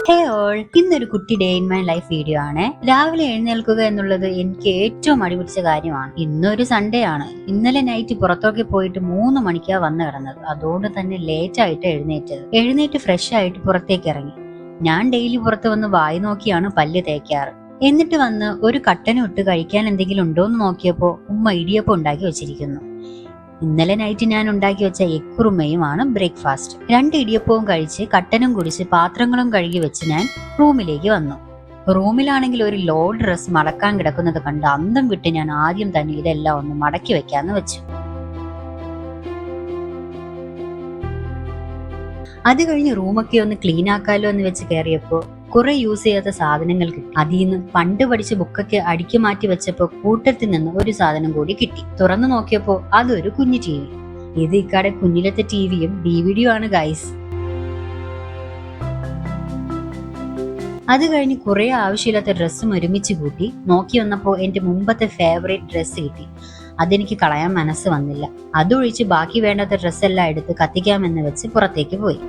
ഹേ all, ഇന്നൊരു കുട്ടി day in my life video ആണ്. രാവിലെ എഴുന്നേൽക്കുക എന്നുള്ളത് എനിക്ക് ഏറ്റവും അടിപിടിച്ച കാര്യമാണ്. ഇന്നൊരു സൺഡേ ആണ്. ഇന്നലെ നൈറ്റ് പുറത്തൊക്കെ പോയിട്ട് 3 മണിക്കാ വന്ന് കിടന്നത്. അതുകൊണ്ട് തന്നെ ലേറ്റ് ആയിട്ട് എഴുന്നേറ്റ് ഫ്രഷ് ആയിട്ട് പുറത്തേക്ക് ഇറങ്ങി. ഞാൻ ഡെയിലി പുറത്ത് വന്ന് വായി നോക്കിയാണ് പല്ല് തേക്കാറ്. എന്നിട്ട് വന്ന് ഒരു കട്ടനും ഇട്ട് കഴിക്കാൻ എന്തെങ്കിലും ഉണ്ടോന്ന് നോക്കിയപ്പോ ഉമ്മ ഇടിയപ്പം ഉണ്ടാക്കി വെച്ചിരിക്കുന്നു. ഇന്നലെ നൈറ്റ് ഞാൻ ഉണ്ടാക്കി വെച്ച എക്കുറുമയുമാണ് ബ്രേക്ക്ഫാസ്റ്റ്. 2 ഇടിയപ്പവും കഴിച്ച് കട്ടനും കുടിച്ച് പാത്രങ്ങളും കഴുകി വെച്ച് ഞാൻ റൂമിലേക്ക് വന്നു. റൂമിലാണെങ്കിൽ ഒരു ലോഡ് ഡ്രസ് മടക്കാൻ കിടക്കുന്നത് കണ്ട് അന്തം വിട്ട് ഞാൻ ആദ്യം തന്നെ ഇതെല്ലാം ഒന്ന് മടക്കി വെക്കാന്ന് വെച്ചു. അത് കഴിഞ്ഞ് റൂമൊക്കെ ഒന്ന് ക്ലീൻ ആക്കാലോ എന്ന് വെച്ച് കയറിയപ്പോ കുറെ യൂസ് ചെയ്യാത്ത സാധനങ്ങൾ കിട്ടി. അതിൽ നിന്ന് പണ്ട് പഠിച്ച ബുക്കൊക്കെ അടുക്കി മാറ്റി വെച്ചപ്പോ കൂട്ടത്തിൽ നിന്ന് ഒരു സാധനം കൂടി കിട്ടി. തുറന്നു നോക്കിയപ്പോ അതൊരു കുഞ്ഞു TV. ഇത് ഇക്കാടെ കുഞ്ഞിലത്തെ ടിവിയും DVD ആണ് ഗൈസ്. അത് കഴിഞ്ഞ് കുറെ ആവശ്യമില്ലാത്ത ഡ്രസ്സും ഒരുമിച്ച് കൂട്ടി നോക്കി വന്നപ്പോ എന്റെ മുമ്പത്തെ ഫേവറേറ്റ് ഡ്രസ്സ് കിട്ടി. അതെനിക്ക് കളയാൻ മനസ്സ് വന്നില്ല. അതൊഴിച്ച് ബാക്കി വേണ്ടാത്ത ഡ്രസ്സെല്ലാം എടുത്ത് കത്തിക്കാമെന്ന് വെച്ച് പുറത്തേക്ക് പോയി.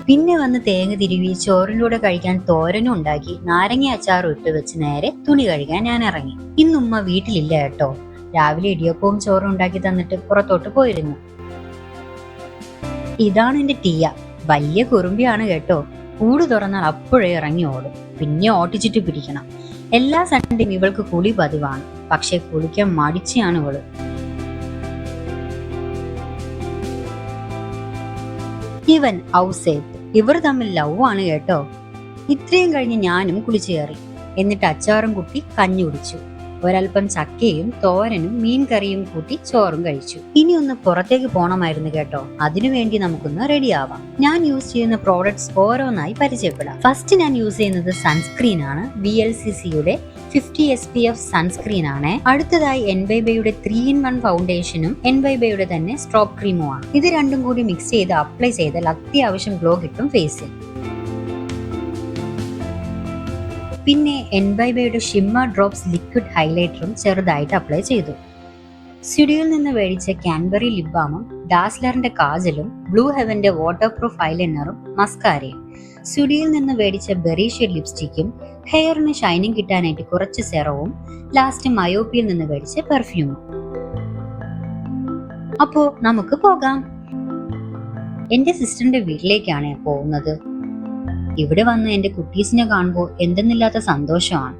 പിന്നെ വന്ന് തേങ്ങ തിരുവി ചോറിൻ്റെ കൂടെ കഴിക്കാൻ തോരനും ഉണ്ടാക്കി നാരങ്ങ അച്ചാറും ഇട്ട് വെച്ച് നേരെ തുണി കഴുകാൻ ഞാൻ ഇറങ്ങി. ഇന്നുമ്മ വീട്ടിലില്ല കേട്ടോ. രാവിലെ ഇടിയപ്പവും ചോറും ഉണ്ടാക്കി തന്നിട്ട് പുറത്തോട്ട് പോയിരുന്നു. ഇതാണ് എന്റെ ടിയ. വലിയ കുറുമ്പിയാണ് കേട്ടോ. കൂട് തുറന്നാൽ അപ്പോഴേ ഇറങ്ങി ഓടും. പിന്നെ ഓട്ടിച്ചിട്ട് പിടിക്കണം. എല്ലാ സൺഡേയും ഇവൾക്ക് കുളി പതിവാണ്. പക്ഷെ കുളിക്കാൻ മടിച്ചാണ് ഇവള്. ഇവൻ ഔസേപ്പ്. ഇവർ തമ്മിൽ ലവ് ആണ് കേട്ടോ. ഇത്രയും കഴിഞ്ഞ് ഞാനും കുളിച്ചു കയറി. എന്നിട്ട് അച്ചാറും കൂട്ടി കഞ്ഞി കുടിച്ചു. ഒരൽപ്പം ചക്കയും തോരനും മീൻ കറിയും കൂട്ടി ചോറും കഴിച്ചു. ഇനി ഒന്ന് പുറത്തേക്ക് പോണമായിരുന്നു കേട്ടോ. അതിനുവേണ്ടി നമുക്കൊന്ന് റെഡി ആവാം. ഞാൻ യൂസ് ചെയ്യുന്ന പ്രോഡക്ട്സ് ഓരോന്നായി പരിചയപ്പെടാം. ഫസ്റ്റ് ഞാൻ യൂസ് ചെയ്യുന്നത് സൺസ്ക്രീൻ ആണ്. VLCCയുടെ 50 SPF സൺസ്ക്രീൻ ആണ്. അടുത്തതായി എൻവൈബയുടെ 3-in-1 ഫൗണ്ടേഷനും എൻവൈബയുടെ തന്നെ സ്ട്രോപ്പ് ക്രീമും ആണ്. ഇത് രണ്ടും കൂടി മിക്സ് ചെയ്ത് അപ്ലൈ ചെയ്താൽ അത്യാവശ്യം ഗ്ലോ കിട്ടും ഫേസിൽ. പിന്നെ എൻവൈബയുടെ ഷിമ്മർ ഡ്രോപ്സ് ലിക്വിഡ് ഹൈലൈറ്ററും ചെറുതായിട്ട് അപ്ലൈ ചെയ്തു. സ്റ്റുഡിയോയിൽ നിന്ന് മേടിച്ച കാൻബറി ലിപ് ബാമും ഡാസ്ലറിന്റെ കാജലും ബ്ലൂ ഹെവന്റെ വാട്ടർ പ്രൂഫ് ഐലൈനറും മസ്കാരയും, സ്റ്റുഡിയോയിൽ നിന്ന് മേടിച്ച ബെറി ഷെയ്ഡ് ലിപ്സ്റ്റിക്കും ഹെയറിന് ഷൈനിങ് കിട്ടാനായിട്ട് കുറച്ച് സെറവും ലാസ്റ്റ് മയോപ്പിയിൽ നിന്ന് മേടിച്ച പെർഫ്യൂമും. അപ്പോ നമുക്ക് പോകാം. എന്റെ സിസ്റ്ററിന്റെ വീട്ടിലേക്കാണ് പോകുന്നത്. ഇവിടെ വന്ന് എന്റെ കുട്ടീസിനെ കാണുമ്പോൾ എന്തെന്നില്ലാത്ത സന്തോഷമാണ്.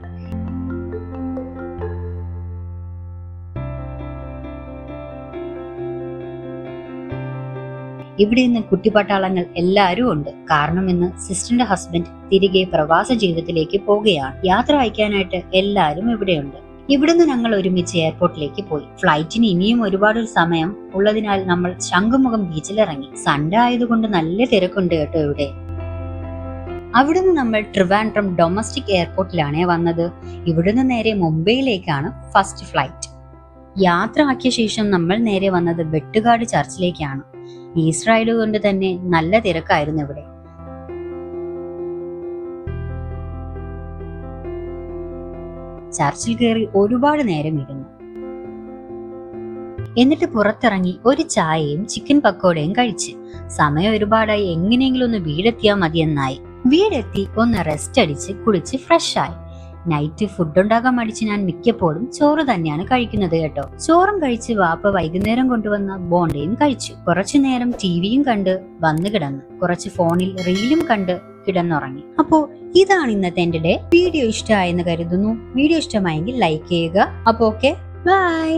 ഇവിടെ ഇന്ന് കുട്ടിപ്പട്ടാളങ്ങൾ എല്ലാവരും ഉണ്ട്. കാരണം ഇന്ന് സിസ്റ്ററിന്റെ ഹസ്ബൻഡ് തിരികെ പ്രവാസ ജീവിതത്തിലേക്ക് പോവുകയാണ്. യാത്ര അയക്കാനായിട്ട് എല്ലാവരും ഇവിടെയുണ്ട്. ഇവിടുന്ന് ഞങ്ങൾ ഒരുമിച്ച് എയർപോർട്ടിലേക്ക് പോയി. ഫ്ലൈറ്റിന് ഇനിയും ഒരുപാട് സമയം ഉള്ളതിനാൽ നമ്മൾ ശംഖുമുഖം ബീച്ചിൽ ഇറങ്ങി. സൺഡേ ആയതുകൊണ്ട് നല്ല തിരക്കുണ്ട് കേട്ടോ ഇവിടെ. അവിടുന്ന് നമ്മൾ ട്രിവാൻഡ്രം ഡൊമസ്റ്റിക് എയർപോർട്ടിലാണ് വന്നത്. ഇവിടുന്ന് നേരെ മുംബൈയിലേക്കാണ് ഫസ്റ്റ് ഫ്ലൈറ്റ്. യാത്ര ആക്കിയ ശേഷം നമ്മൾ നേരെ വന്നത് വെട്ടുകാട് ചർച്ചിലേക്കാണ്. ഈസ്റ്റർ ആയതുകൊണ്ട് തന്നെ നല്ല തിരക്കായിരുന്നു ഇവിടെ. ചർച്ചിൽ കയറി ഒരുപാട് നേരം ഇരുന്നു. എന്നിട്ട് പുറത്തിറങ്ങി ഒരു ചായയും ചിക്കൻ പക്കോടയും കഴിച്ച് സമയം ഒരുപാടായി, എങ്ങനെയെങ്കിലും ഒന്ന് വീടെത്തിയാൽ മതിയെന്നായി. വീടെത്തി ഒന്ന് റെസ്റ്റ് അടിച്ച് കുളിച്ച് ഫ്രഷ് ആയി. നൈറ്റ് ഫുഡ് ഉണ്ടാക്കാൻ മടിച്ച് ഞാൻ മിക്കപ്പോഴും ചോറ് തന്നെയാണ് കഴിക്കുന്നത് കേട്ടോ. ചോറും കഴിച്ച് വാപ്പ വൈകുന്നേരം കൊണ്ടുവന്ന ബോണ്ടയും കഴിച്ചു. കുറച്ചു നേരം ടിവിയും കണ്ട് വന്ന് കിടന്നു. കുറച്ച് ഫോണിൽ റീലും കണ്ട് കിടന്നുറങ്ങി. അപ്പോ ഇതാണ് ഇന്നത്തെ എന്റെ ഡേ. വീഡിയോ ഇഷ്ടമായെന്ന് കരുതുന്നു. വീഡിയോ ഇഷ്ടമായെങ്കിൽ ലൈക്ക് ചെയ്യുക. അപ്പോ ഓക്കെ, ബൈ.